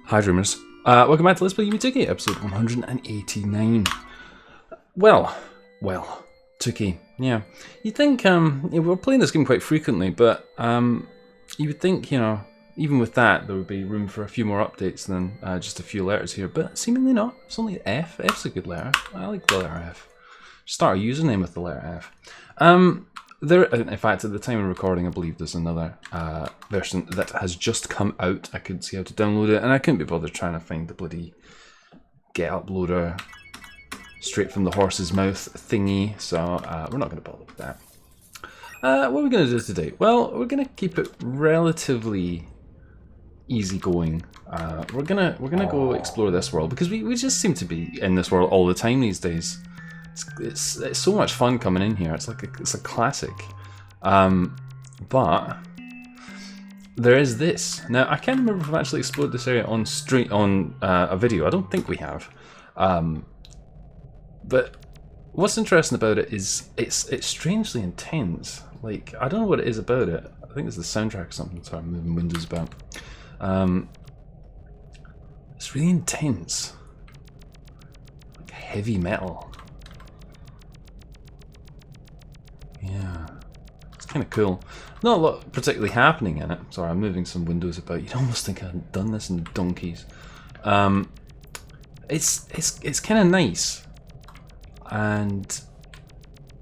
Hi dreamers, welcome back to Let's Play Yume episode 189. Well, Tuki, yeah. You'd think, we're playing this game quite frequently, but you would think, you know, even with that, there would be room for a few more updates than just a few letters here, but seemingly not. It's only F. F's a good letter. I like the letter F. Start a username with the letter F. There, in fact, at the time of recording, I believe there's another version that has just come out. I couldn't see how to download it, and I couldn't be bothered trying to find the bloody get uploader straight from the horse's mouth thingy, so we're not going to bother with that. What are we going to do today? Well, we're going to keep it relatively easygoing. We're gonna go explore this world, because we just seem to be in this world all the time these days. It's so much fun coming in here. It's a classic. But there is this. Now I can't remember if I've actually explored this area on a video. I don't think we have. But what's interesting about it is it's strangely intense. Like, I don't know what it is about it. I think it's the soundtrack or something. Sorry, I'm moving windows about. It's really intense. Like heavy metal. Yeah, it's kind of cool. Not a lot particularly happening in it. Sorry, I'm moving some windows about. You'd almost think I hadn't done this in donkeys. It's kind of nice, and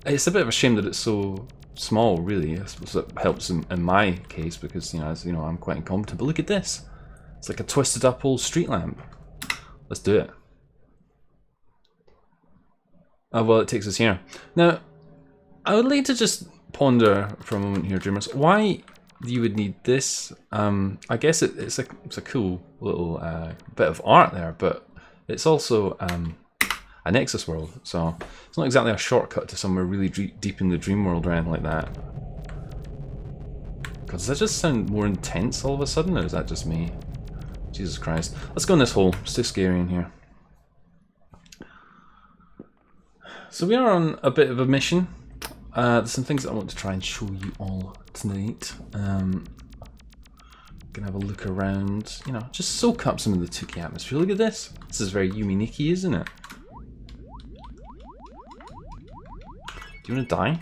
it's a bit of a shame that it's so small. Really, I suppose it helps in my case because as you know, I'm quite incompetent. But look at this. It's like a twisted up old street lamp. Let's do it. Oh well, it takes us here now. I would like to just ponder for a moment here, dreamers, why you would need this. I guess it's a cool little bit of art there, but it's also a Nexus world, so it's not exactly a shortcut to somewhere really deep in the dream world or anything like that. God, does that just sound more intense all of a sudden, or is that just me? Jesus Christ. Let's go in this hole. It's too scary in here. So we are on a bit of a mission. There's some things that I want to try and show you all tonight. Gonna have a look around, just soak up some of the Tuki atmosphere. Look at this. This is very Yume-Nikki, isn't it? Do you want to die?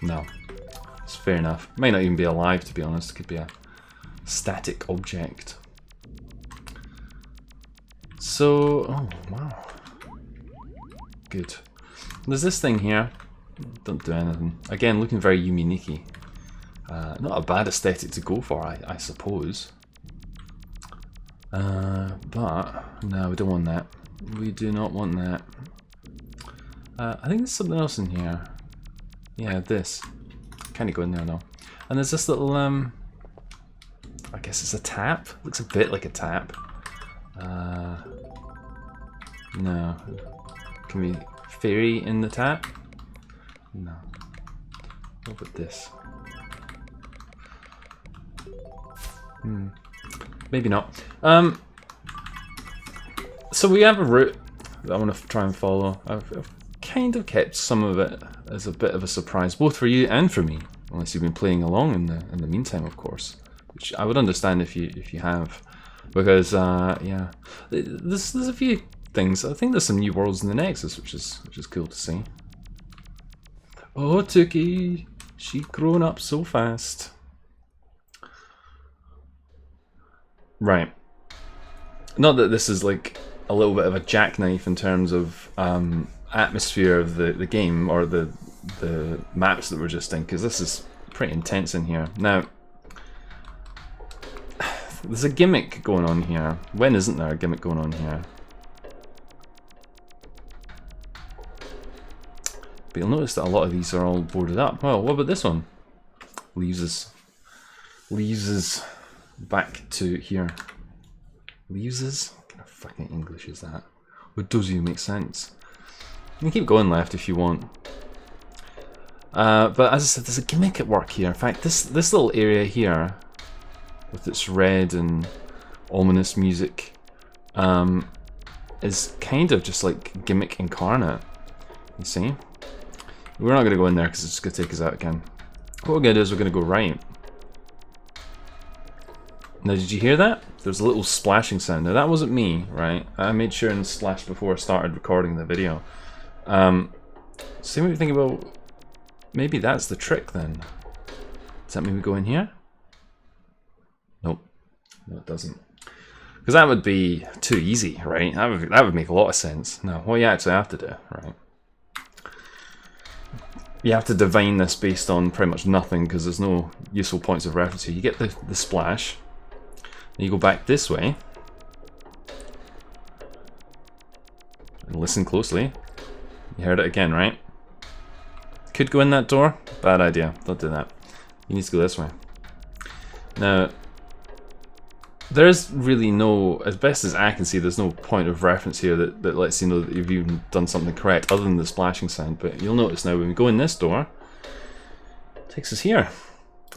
No. It's fair enough. Might not even be alive, to be honest. It could be a static object. So, oh wow, good. There's this thing here. Don't do anything. Again, looking very Yume-Nikki. Not a bad aesthetic to go for, I suppose. But no, we don't want that. We do not want that. I think there's something else in here. Yeah, this. Can't go in there now. And there's this little I guess it's a tap. Looks a bit like a tap. No. Can we fairy in the tap? No. What about this? Maybe not. So we have a route that I want to try and follow. I've kind of kept some of it as a bit of a surprise, both for you and for me, unless you've been playing along in the meantime, of course. Which I would understand if you have. Because yeah, there's a few things. I think there's some new worlds in the Nexus, which is cool to see. Oh, Tuki, she grown up so fast. Right. Not that this is like a little bit of a jackknife in terms of atmosphere of the game or the maps that we're just in, because this is pretty intense in here. Now, there's a gimmick going on here. When isn't there a gimmick going on here? But you'll notice that a lot of these are all boarded up. Well, what about this one? Leaves us back to here. Leaves us? What kind of fucking English is that? What does even make sense? You can keep going left if you want. But as I said, there's a gimmick at work here. In fact, this little area here, with its red and ominous music, is kind of just like gimmick incarnate. You see? We're not going to go in there because it's just going to take us out again. What we're going to do is we're going to go right. Now, did you hear that? There's a little splashing sound. Now, that wasn't me, right? I made sure and splashed before I started recording the video. See what you think about... Maybe that's the trick, then. Does that mean we go in here? Nope. No, it doesn't. Because that would be too easy, right? That would make a lot of sense. Now, what you actually have to do, right? You have to divine this based on pretty much nothing, because there's no useful points of reference here. You get the splash. Then you go back this way. And listen closely. You heard it again, right? Could go in that door. Bad idea. Don't do that. You need to go this way. Now, there's really no, as best as I can see, there's no point of reference here that lets you know that you've even done something correct other than the splashing sound. But you'll notice now when we go in this door, it takes us here.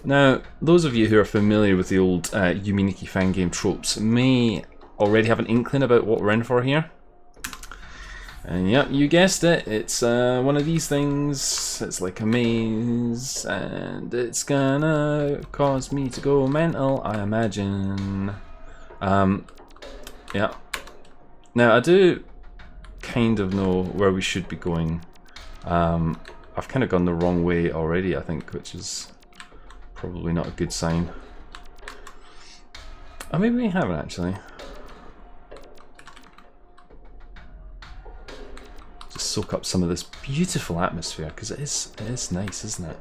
Now, those of you who are familiar with the old Yume Nikki fan game tropes may already have an inkling about what we're in for here. And yep, you guessed it, it's one of these things. It's like a maze, and it's gonna cause me to go mental, I imagine. Yeah. Now, I do kind of know where we should be going. I've kind of gone the wrong way already, I think, which is probably not a good sign. Oh, maybe we haven't actually. Just soak up some of this beautiful atmosphere, because it is nice, isn't it?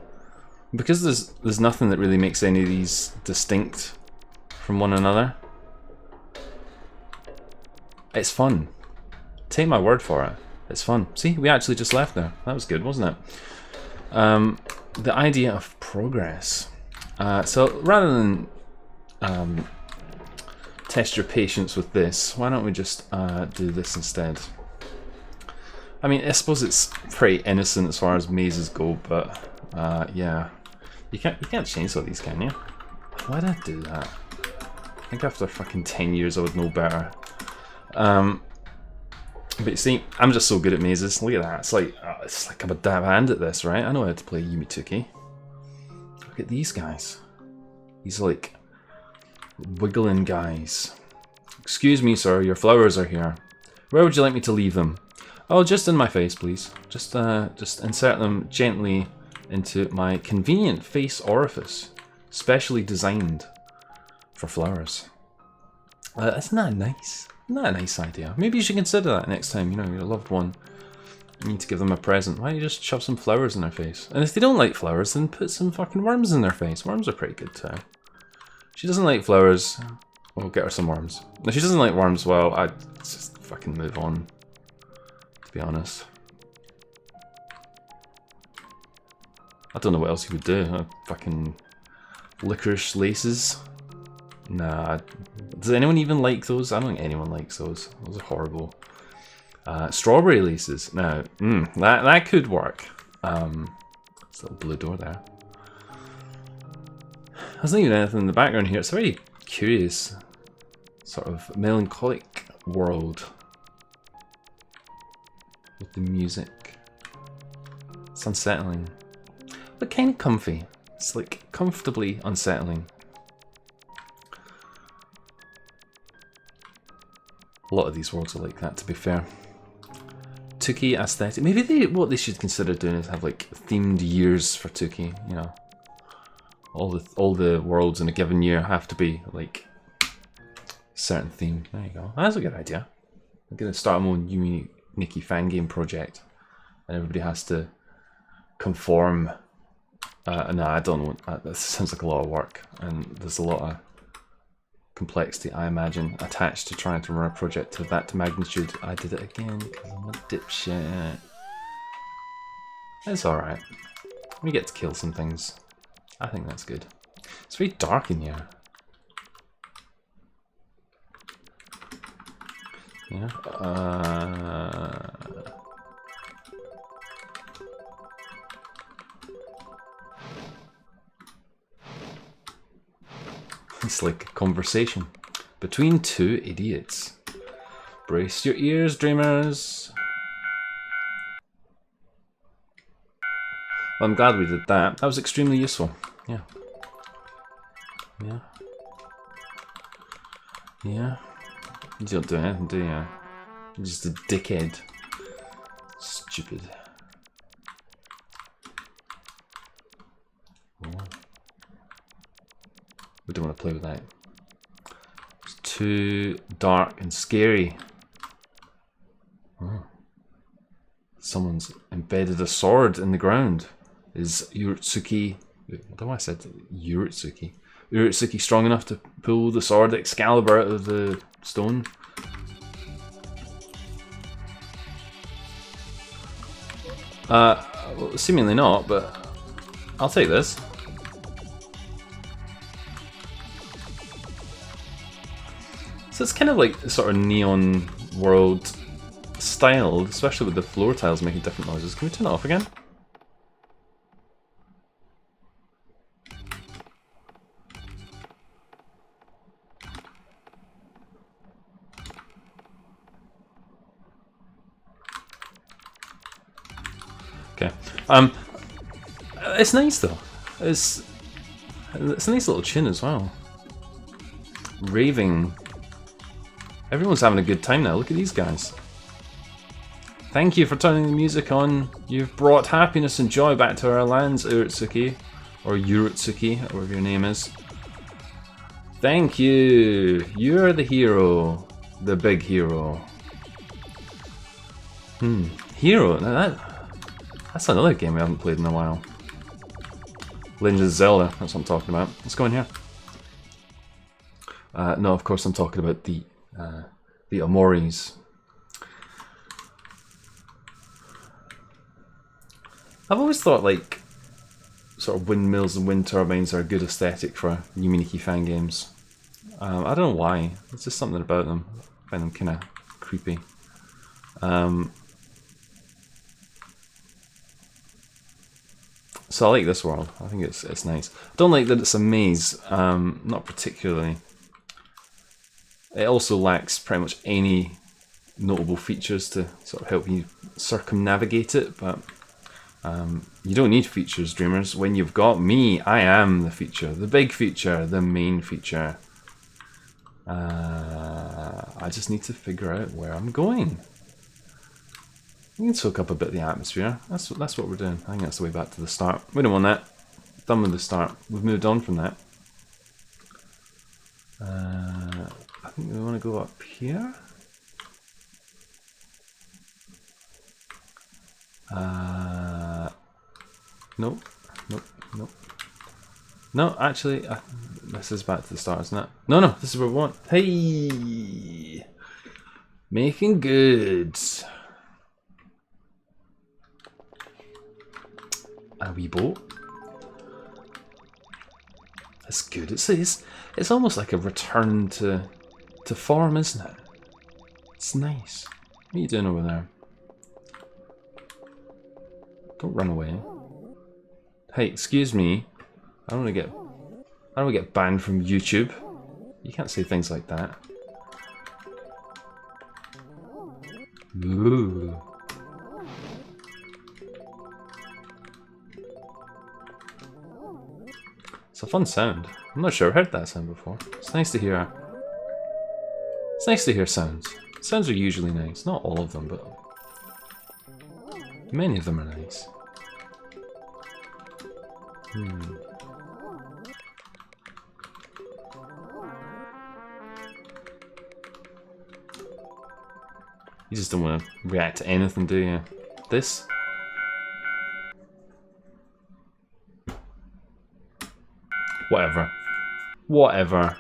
Because there's nothing that really makes any of these distinct from one another. It's fun. Take my word for it. It's fun. See, we actually just left there. That was good, wasn't it? The idea of progress. So rather than test your patience with this, why don't we just do this instead? I mean, I suppose it's pretty innocent as far as mazes go, but yeah, you can't chainsaw these, can you? Why did I do that? I think after fucking 10 years I would know better. But you see, I'm just so good at mazes. Look at that. It's like I'm a damn hand at this, right? I know how to play Yume. Look at these guys. These like wiggling guys. Excuse me, sir. Your flowers are here. Where would you like me to leave them? Oh, just in my face, please. Just insert them gently into my convenient face orifice, specially designed for flowers. Isn't that nice? Isn't that a nice idea? Maybe you should consider that next time, you know, your loved one, you need to give them a present. Why don't you just shove some flowers in their face? And if they don't like flowers, then put some fucking worms in their face. Worms are pretty good too. She doesn't like flowers. We'll get her some worms. If she doesn't like worms, well, I'd just fucking move on, to be honest. I don't know what else you would do. Fucking licorice laces. Nah. Does anyone even like those? I don't think anyone likes those. Those are horrible. Strawberry laces. Now, that could work. There's a little blue door there. There's not even anything in the background here. It's a very curious, sort of melancholic world with the music. It's unsettling, but kind of comfy. It's like comfortably unsettling. A lot of these worlds are like that, to be fair. Tuki aesthetic. Maybe what they should consider doing is have like themed years for Tuki. You know, all the worlds in a given year have to be like a certain theme. There you go. That's a good idea. I'm gonna start my own Yume Nikki fan game project, and everybody has to conform. No, I don't know. That sounds like a lot of work, and there's a lot of complexity, I imagine, attached to trying to run a project to that magnitude. I did it again because I'm a dipshit. It's alright. We get to kill some things. I think that's good. It's very dark in here. Yeah. It's like a conversation between two idiots. Brace your ears, dreamers. Well, I'm glad we did that. That was extremely useful. Yeah. Yeah. Yeah. You don't do anything, do you? You're just a dickhead. Stupid. Oh. We don't want to play with that. It's too dark and scary. Oh. Someone's embedded a sword in the ground. Is Urutsuki... I don't know why I said Urutsuki. Urutsuki strong enough to pull the sword Excalibur out of the stone? Well, seemingly not, but I'll take this. So it's kind of like sort of neon world styled, especially with the floor tiles making different noises. Can we turn it off again? Okay. It's nice though. It's a nice little tune as well. Raving. Everyone's having a good time now. Look at these guys. Thank you for turning the music on. You've brought happiness and joy back to our lands, Urutsuki. Or Urutsuki, whatever your name is. Thank you. You're the hero. The big hero. Hero. Now that's another game we haven't played in a while. Legend of Zelda. That's what I'm talking about. Let's go in here. No, of course I'm talking about the Amoris. I've always thought like sort of windmills and wind turbines are a good aesthetic for Yume fan games. I don't know why. It's just something about them. I find them kind of creepy. So I like this world. I think it's nice. I don't like that it's a maze. Not particularly. It also lacks pretty much any notable features to sort of help you circumnavigate it, but you don't need features, Dreamers. When you've got me, I am the feature. The big feature, the main feature. I just need to figure out where I'm going. We can soak up a bit of the atmosphere. That's what we're doing. I think that's the way back to the start. We don't want that. Done with the start. We've moved on from that. I think we want to go up here. Nope. Nope. Nope. No, actually, this is back to the start, isn't it? No, this is where we want. Hey! Making good. A wee boat. That's good. It's almost like a return to form, isn't it? It's nice. What are you doing over there? Don't run away. Hey, excuse me. I don't want to get banned from YouTube. You can't say things like that. Ooh. It's a fun sound. I'm not sure I've heard that sound before. It's nice to hear. It's nice to hear sounds. Sounds are usually nice. Not all of them, but many of them are nice. You just don't want to react to anything, do you? This? Whatever. Whatever.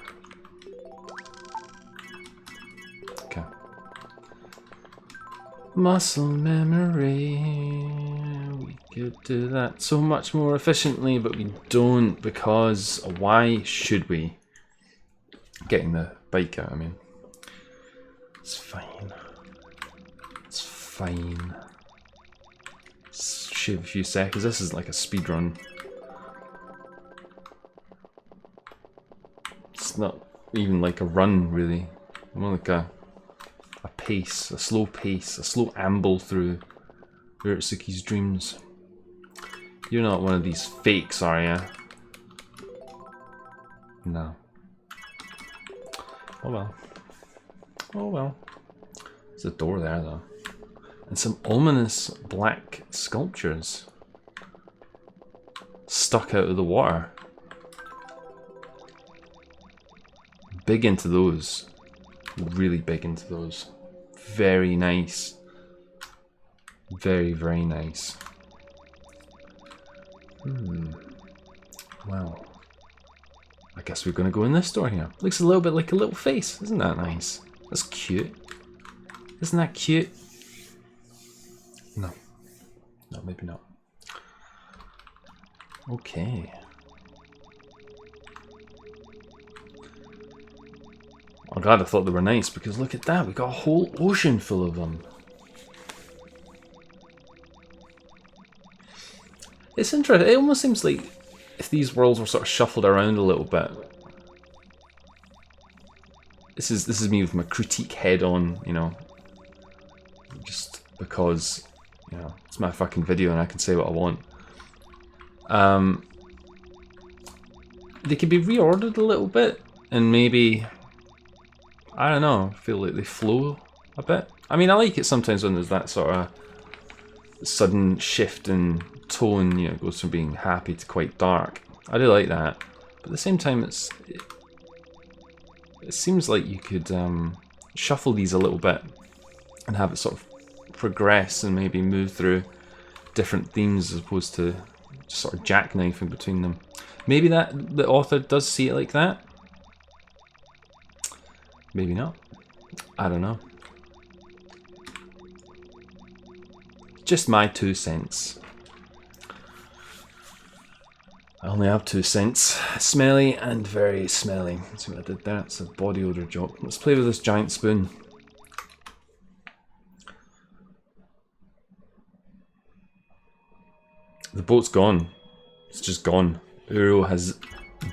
Okay. Muscle memory. We could do that so much more efficiently, but we don't because why should we? Getting the bike out, I mean. It's fine. It's fine. Shave a few seconds. This isn't like a speed run. It's not even like a run, really. More like a pace, a slow amble through Urutsuki's dreams. You're not one of these fakes, are you? No. Oh well. Oh well. There's a door there though. And some ominous black sculptures stuck out of the water. Big into those. Really big into those. Very nice. Very, very nice. Well, I guess we're going to go in this door here. Looks a little bit like a little face. Isn't that nice? That's cute. Isn't that cute? No. No, maybe not. Okay. I'm glad I thought they were nice, because look at that. We got a whole ocean full of them. It's interesting. It almost seems like if these worlds were sort of shuffled around a little bit. This is me with my critique head on, you know. Just because, you know, it's my fucking video and I can say what I want. They could be reordered a little bit and maybe, I don't know, feel like they flow a bit. I mean, I like it sometimes when there's that sort of sudden shift in tone, you know, it goes from being happy to quite dark. I do like that, but at the same time, it seems like you could shuffle these a little bit and have it sort of progress and maybe move through different themes as opposed to just sort of jackknifing between them. Maybe that the author does see it like that. Maybe not. I don't know. Just my 2 cents. I only have 2 cents. Smelly and very smelly. Let's see what I did there. It's a body odor joke. Let's play with this giant spoon. The boat's gone. It's just gone. Uro has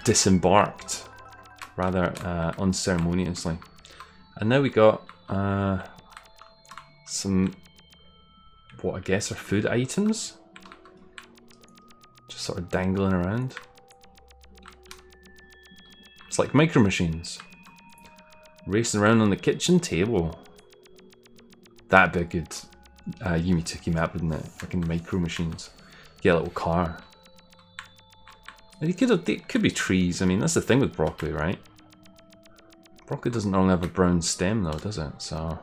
disembarked rather unceremoniously. And now we got some, what I guess are food items. Just sort of dangling around. It's like micro machines. Racing around on the kitchen table. That'd be a good Yume map, wouldn't it? Fucking micro machines. Get a little car. It could be trees. I mean, that's the thing with broccoli, right? Broccoli doesn't normally have a brown stem though, does it? So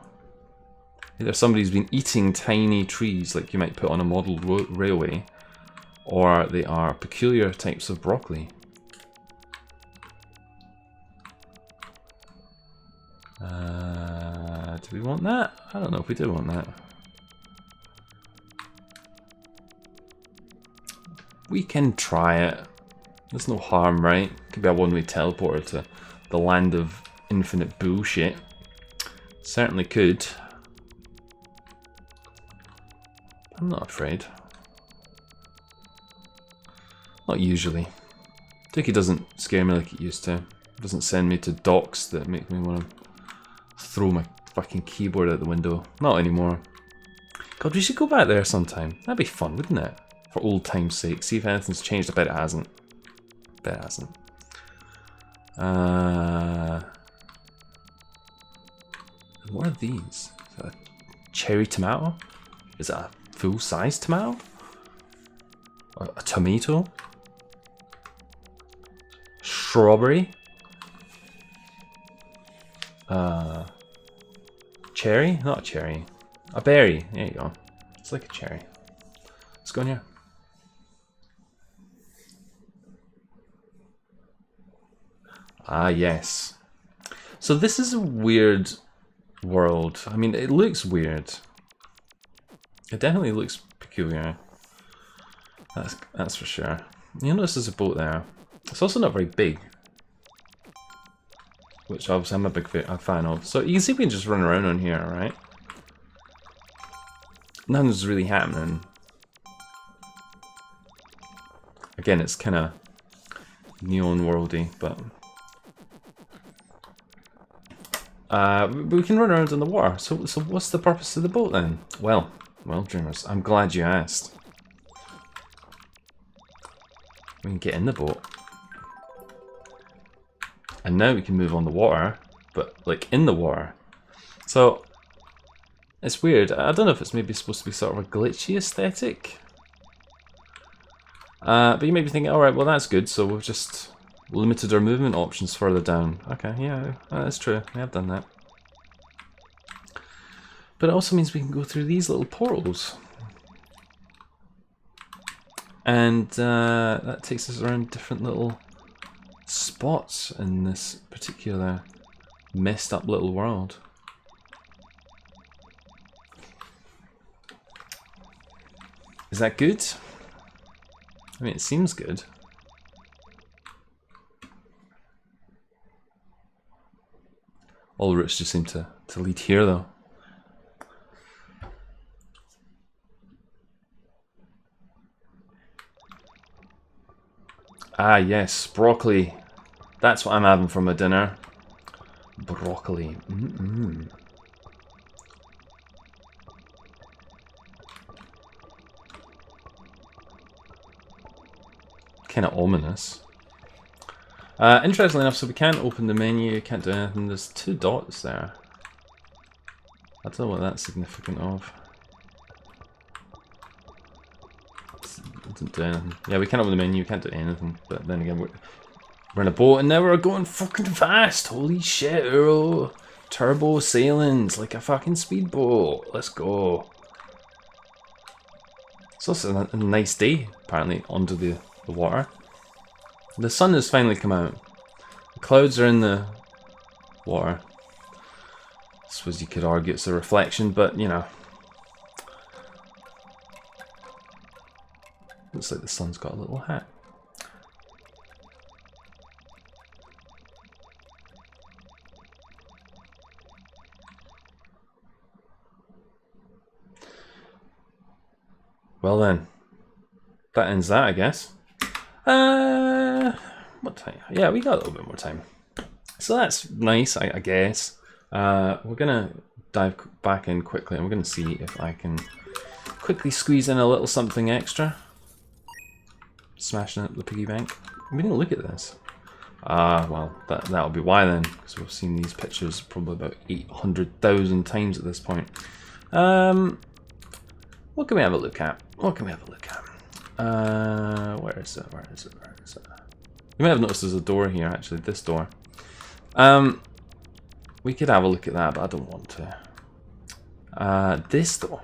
either somebody's been eating tiny trees like you might put on a model railway, or they are peculiar types of broccoli. Do we want that? I don't know if we do want that. We can try it. There's no harm, right? Could be a one-way teleporter to the land of infinite bullshit. Certainly could. I'm not afraid. Not usually. Dookie doesn't scare me like it used to. It doesn't send me to docks that make me want to throw my fucking keyboard out the window. Not anymore. God, we should go back there sometime. That'd be fun, wouldn't it? For old time's sake. See if anything's changed. I bet it hasn't. I bet it hasn't. What are these? Is that a cherry tomato? Is that a full-size tomato? Or a tomato? Strawberry? Cherry? Not a cherry. A berry. There you go. It's like a cherry. Let's go in here. Ah, yes. So this is a weird world. I mean, it looks weird. It definitely looks peculiar. That's for sure. You notice there's a boat there. It's also not very big, which obviously I'm a big fan of. So you can see we can just run around on here, right? Nothing's really happening. Again, it's kind of neon worldy, but we can run around in the water. So what's the purpose of the boat then? Well, dreamers, I'm glad you asked. We can get in the boat. And now we can move on the water, but like in the water. So it's weird. I don't know if it's maybe supposed to be sort of a glitchy aesthetic. But you may be thinking, alright, well that's good, so we've just limited our movement options further down. Okay, yeah, that's true. We have done that. But it also means we can go through these little portals. And that takes us around different little spots in this particular messed up little world. Is that good? I mean, it seems good. All routes just seem to lead here though. Ah yes, broccoli. That's what I'm having for my dinner. Broccoli. Kind of ominous. Interestingly enough, so we can't open the menu, can't do anything. There's 2 dots there. I don't know what that's significant of. It doesn't do anything. Yeah, we can't open the menu, can't do anything. But then again, we're in a boat and now we're going fucking fast. Holy shit, bro. Turbo sailings like a fucking speedboat. Let's go. It's also a nice day, apparently, under the water. The sun has finally come out. The clouds are in the water. I suppose you could argue it's a reflection, but you know. Looks like the sun's got a little hat. Well then, that ends that, I guess. What time? Yeah, we got a little bit more time. So that's nice, I guess. We're gonna dive back in quickly and we're gonna see if I can quickly squeeze in a little something extra. Smashing up the piggy bank. We didn't look at this. Well, that'll be why then, because we've seen these pictures probably about 800,000 times at this point. What can we have a look at? What can we have a look at? Where is it? Where is it? Where is it? You may have noticed there's a door here, actually, this door. We could have a look at that, but I don't want to. This door.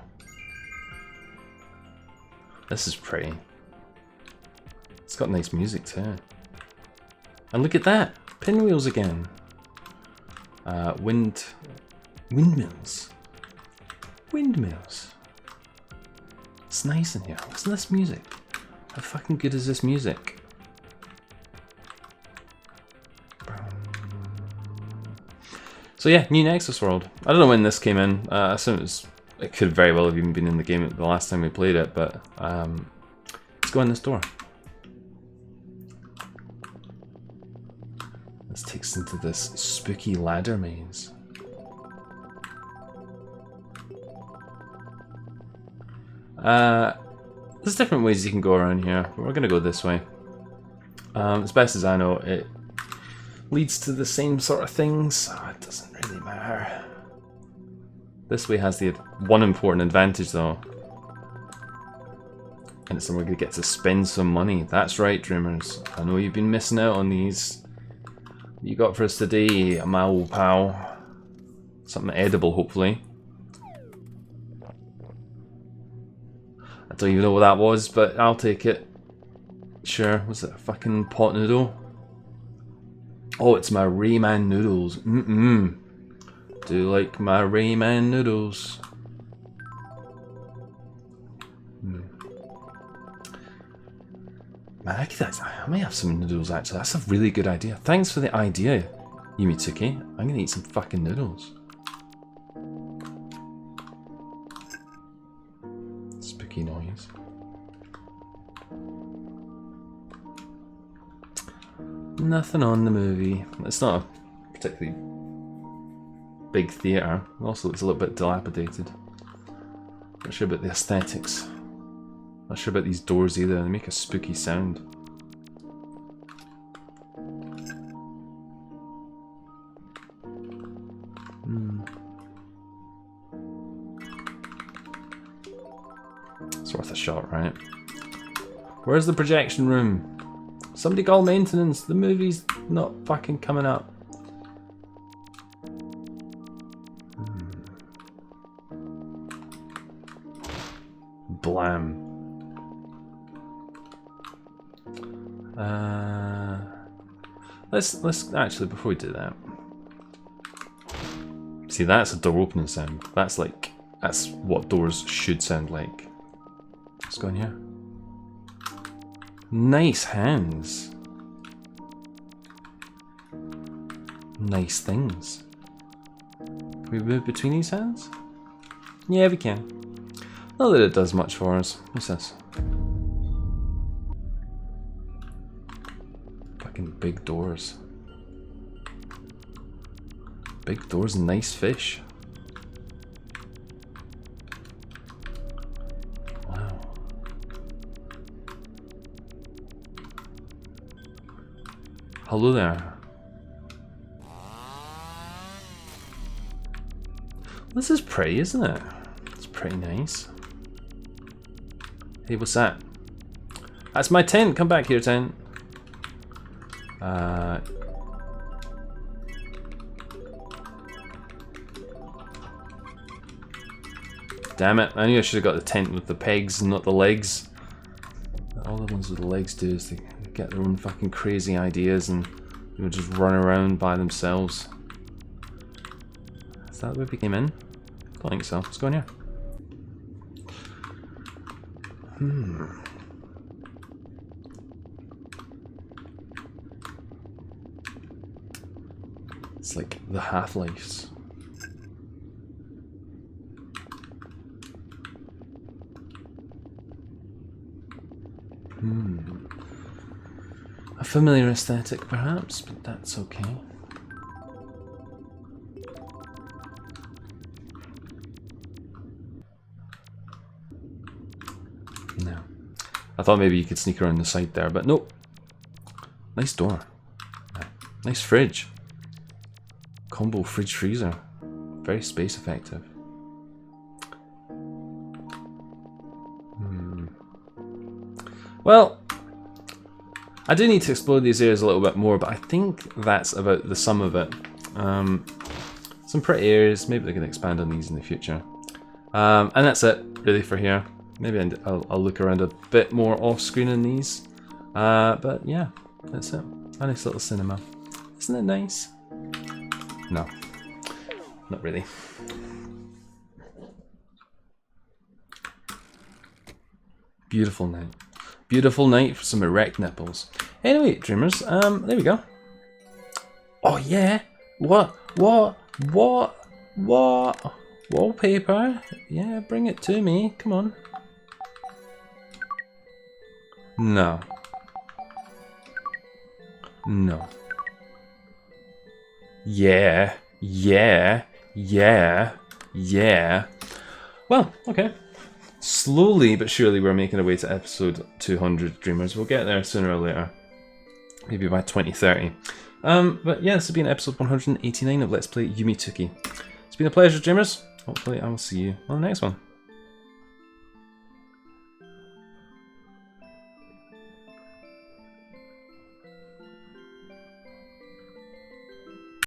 This is pretty. It's got nice music too. And look at that! Pinwheels again. Windmills. Windmills. It's nice in here. Listen to this music. How fucking good is this music? So yeah, new Nexus World. I don't know when this came in. I assume it could very well have even been in the game the last time we played it, but let's go in this door. This takes us into this spooky ladder maze. There's different ways you can go around here, but we're going to go this way. As best as I know, it leads to the same sort of things. Oh, it doesn't really matter. This way has the one important advantage though. And it's somewhere we get to spend some money. That's right, Dreamers. I know you've been missing out on these. What you got for us today, my old pal? Something edible, hopefully. I don't even know what that was, but I'll take it. Sure, was it a fucking pot noodle? Oh, it's my Rayman noodles. Do you like my Rayman noodles? Man, I may have some noodles actually. That's a really good idea. Thanks for the idea, Yume. I'm gonna eat some fucking noodles. Spooky noise. Nothing on the movie. It's not a particularly big theatre. Also, it's a little bit dilapidated. Not sure about the aesthetics. Not sure about these doors either. They make a spooky sound. It's worth a shot, right? Where's the projection room? Somebody call maintenance. The movie's not fucking coming up. Blam. Let's actually, before we do that, see, that's a door opening sound. That's what doors should sound like. Let's go in here. Nice hands. Nice things. Can we move between these hands? Yeah, we can. Not that it does much for us. What's this? Fucking big doors. Big doors and nice fish. Wow. Hello there. This is pretty, isn't it? It's pretty nice. Hey, what's that? That's my tent. Come back here, tent. Damn it, I knew I should have got the tent with the pegs and not the legs. All the ones with the legs do is they get their own fucking crazy ideas and they would just run around by themselves. Is that where we came in? I don't think so. Let's go in here. It's like the Half-Lives. A familiar aesthetic, perhaps, but that's okay. No. I thought maybe you could sneak around the side there, but nope. Nice door. Nice fridge. Combo fridge freezer. Very space effective. Well, I do need to explore these areas a little bit more, but I think that's about the sum of it. Some pretty areas, maybe they can expand on these in the future. And that's it, really, for here. Maybe I'll look around a bit more off-screen in these. But yeah, that's it. A nice little cinema. Isn't it nice? No, not really. Beautiful night. Beautiful night for some erect nipples. Anyway, dreamers, there we go. Oh yeah, what? Wallpaper? Yeah, bring it to me, come on. No. No. Yeah. Well, okay. Slowly but surely we're making our way to episode 200, dreamers. We'll get there sooner or later. Maybe by 2030. But yeah, this has been episode 189 of Let's Play Yume. It's been a pleasure, dreamers. Hopefully I will see you on the next one.